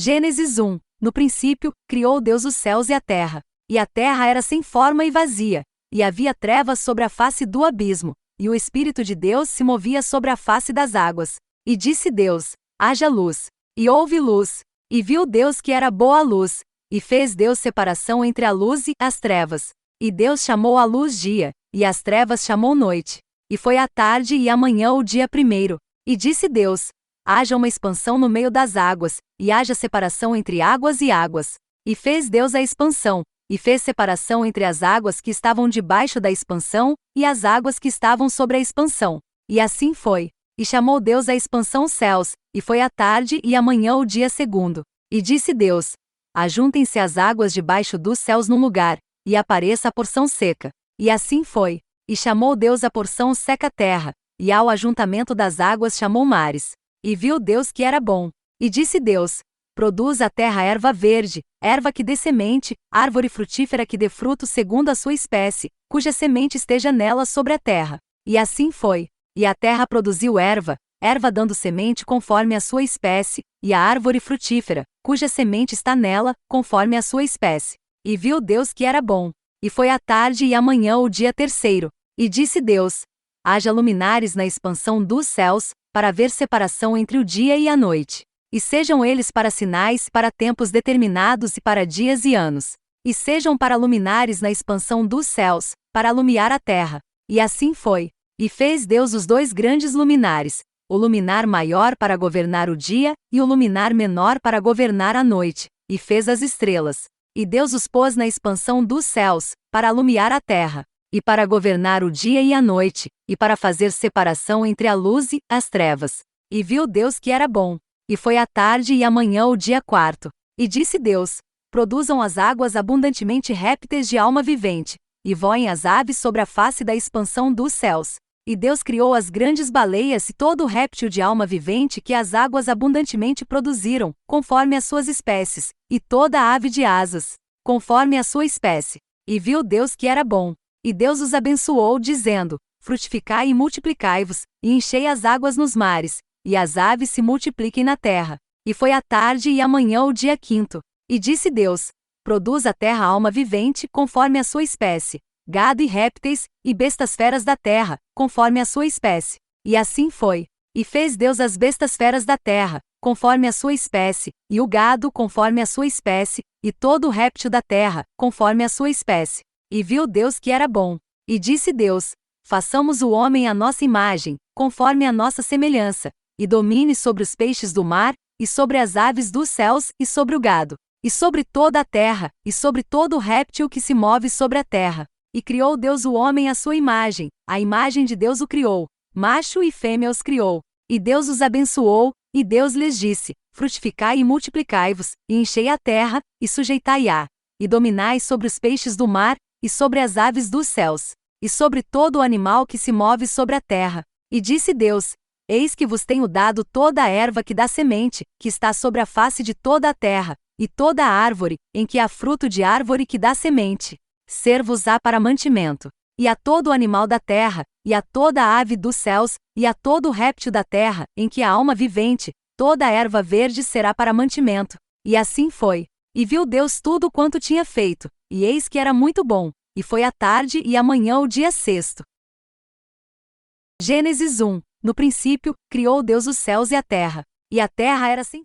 Gênesis 1. No princípio, criou Deus os céus e a terra era sem forma e vazia, e havia trevas sobre a face do abismo, e o Espírito de Deus se movia sobre a face das águas. E disse Deus: haja luz. E houve luz. E viu Deus que era boa a luz, e fez Deus separação entre a luz e as trevas. E Deus chamou a luz dia, e as trevas chamou noite. E foi a tarde e a manhã o dia primeiro. E disse Deus: haja uma expansão no meio das águas, e haja separação entre águas e águas. E fez Deus a expansão, e fez separação entre as águas que estavam debaixo da expansão, e as águas que estavam sobre a expansão. E assim foi. E chamou Deus a expansão céus, e foi a tarde e a manhã o dia segundo. E disse Deus: ajuntem-se as águas debaixo dos céus num lugar, e apareça a porção seca. E assim foi. E chamou Deus a porção seca terra, e ao ajuntamento das águas chamou mares. E viu Deus que era bom. E disse Deus: produz a terra erva verde, erva que dê semente, árvore frutífera que dê fruto segundo a sua espécie, cuja semente esteja nela sobre a terra. E assim foi. E a terra produziu erva, erva dando semente conforme a sua espécie, e a árvore frutífera, cuja semente está nela, conforme a sua espécie. E viu Deus que era bom. E foi a tarde e a manhã o dia terceiro. E disse Deus: haja luminares na expansão dos céus, para haver separação entre o dia e a noite. E sejam eles para sinais, para tempos determinados e para dias e anos. E sejam para luminares na expansão dos céus, para alumiar a terra. E assim foi. E fez Deus os dois grandes luminares, o luminar maior para governar o dia, e o luminar menor para governar a noite, e fez as estrelas. E Deus os pôs na expansão dos céus, para alumiar a terra, e para governar o dia e a noite, e para fazer separação entre a luz e as trevas. E viu Deus que era bom. E foi a tarde e a manhã o dia quarto. E disse Deus: produzam as águas abundantemente répteis de alma vivente, e voem as aves sobre a face da expansão dos céus. E Deus criou as grandes baleias e todo o réptil de alma vivente que as águas abundantemente produziram, conforme as suas espécies, e toda a ave de asas, conforme a sua espécie. E viu Deus que era bom. E Deus os abençoou, dizendo: frutificai e multiplicai-vos, e enchei as águas nos mares, e as aves se multipliquem na terra. E foi a tarde e a manhã o dia quinto. E disse Deus: produz a terra alma vivente, conforme a sua espécie, gado e répteis, e bestas feras da terra, conforme a sua espécie. E assim foi. E fez Deus as bestas feras da terra, conforme a sua espécie, e o gado conforme a sua espécie, e todo o réptil da terra, conforme a sua espécie. E viu Deus que era bom. E disse Deus: façamos o homem à nossa imagem, conforme a nossa semelhança, e domine sobre os peixes do mar, e sobre as aves dos céus, e sobre o gado, e sobre toda a terra, e sobre todo o réptil que se move sobre a terra. E criou Deus o homem à sua imagem, a imagem de Deus o criou, macho e fêmea os criou. E Deus os abençoou, e Deus lhes disse: frutificai e multiplicai-vos, e enchei a terra, e sujeitai-a, e dominai sobre os peixes do mar, e sobre as aves dos céus, e sobre todo o animal que se move sobre a terra. E disse Deus: eis que vos tenho dado toda a erva que dá semente, que está sobre a face de toda a terra, e toda a árvore, em que há fruto de árvore que dá semente, ser-vos-á para mantimento. E a todo o animal da terra, e a toda a ave dos céus, e a todo o réptil da terra, em que há alma vivente, toda a erva verde será para mantimento. E assim foi. E viu Deus tudo quanto tinha feito, e eis que era muito bom. E foi a tarde e a manhã o dia sexto. Gênesis 1. No princípio, criou Deus os céus e a terra era sem